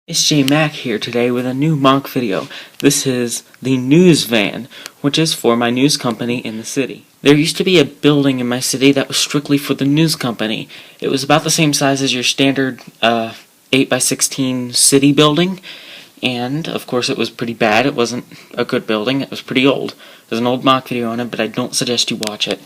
It's J Mac here today with a new MOC video. This is the news van, which is for my news company in the city. There used to be a building in my city that was strictly for the news company. It was about the same size as your standard 8x16 city building, and of course it was pretty bad. It wasn't a good building. It was pretty old. There's an old MOC video on it, but I don't suggest you watch it.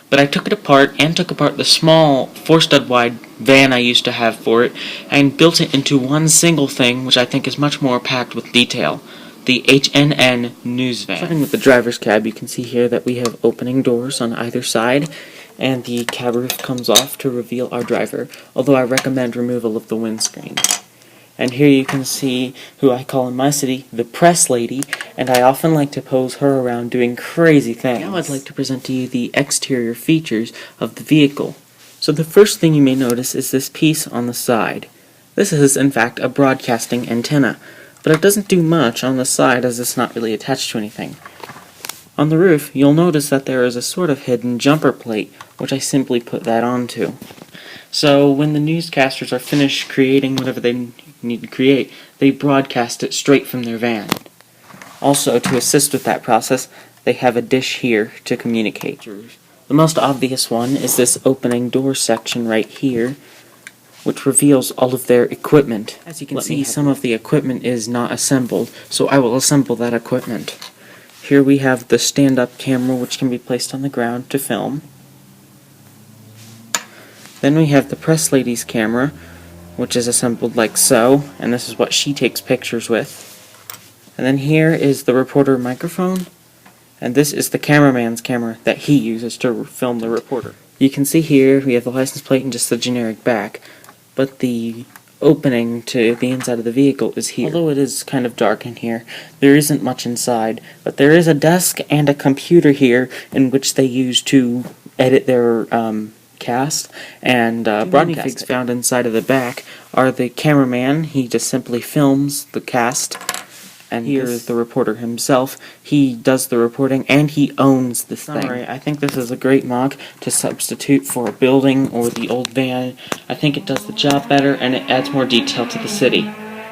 But I took it apart and took apart the small 4-stud wide van I used to have for it and built it into one single thing, which I think is much more packed with detail. The HNN news van. Starting with the driver's cab, you can see here that we have opening doors on either side, and the cab roof comes off to reveal our driver, although I recommend removal of the windscreen. And here you can see who I call in my city the press lady, and I often like to pose her around doing crazy things. Now I'd like to present to you the exterior features of the vehicle. So the first thing you may notice is this piece on the side. This is in fact a broadcasting antenna, but it doesn't do much on the side as it's not really attached to anything. On the roof, you'll notice that there is a sort of hidden jumper plate, which I simply put that onto. So when the newscasters are finished creating whatever they need to create, they broadcast it straight from their van. Also, to assist with that process, they have a dish here to communicate. The most obvious one is this opening door section right here, which reveals all of their equipment. As you can see, some of the equipment is not assembled, so I will assemble that equipment. Here we have the stand-up camera, which can be placed on the ground to film. Then we have the press lady's camera, which is assembled like so, and this is what she takes pictures with. And then here is the reporter microphone, and this is the cameraman's camera that he uses to film the reporter. You can see here we have the license plate and just the generic back, but the opening to the inside of the vehicle is here. Although it is kind of dark in here, there isn't much inside, but there is a desk and a computer here in which they use to edit their cast, and broadcasts found inside of the back are the cameraman. He just simply films the cast, and here is the reporter himself. He does the reporting and he owns this thing. I think this is a great MOC to substitute for a building or the old van. I think it does the job better and it adds more detail to the city.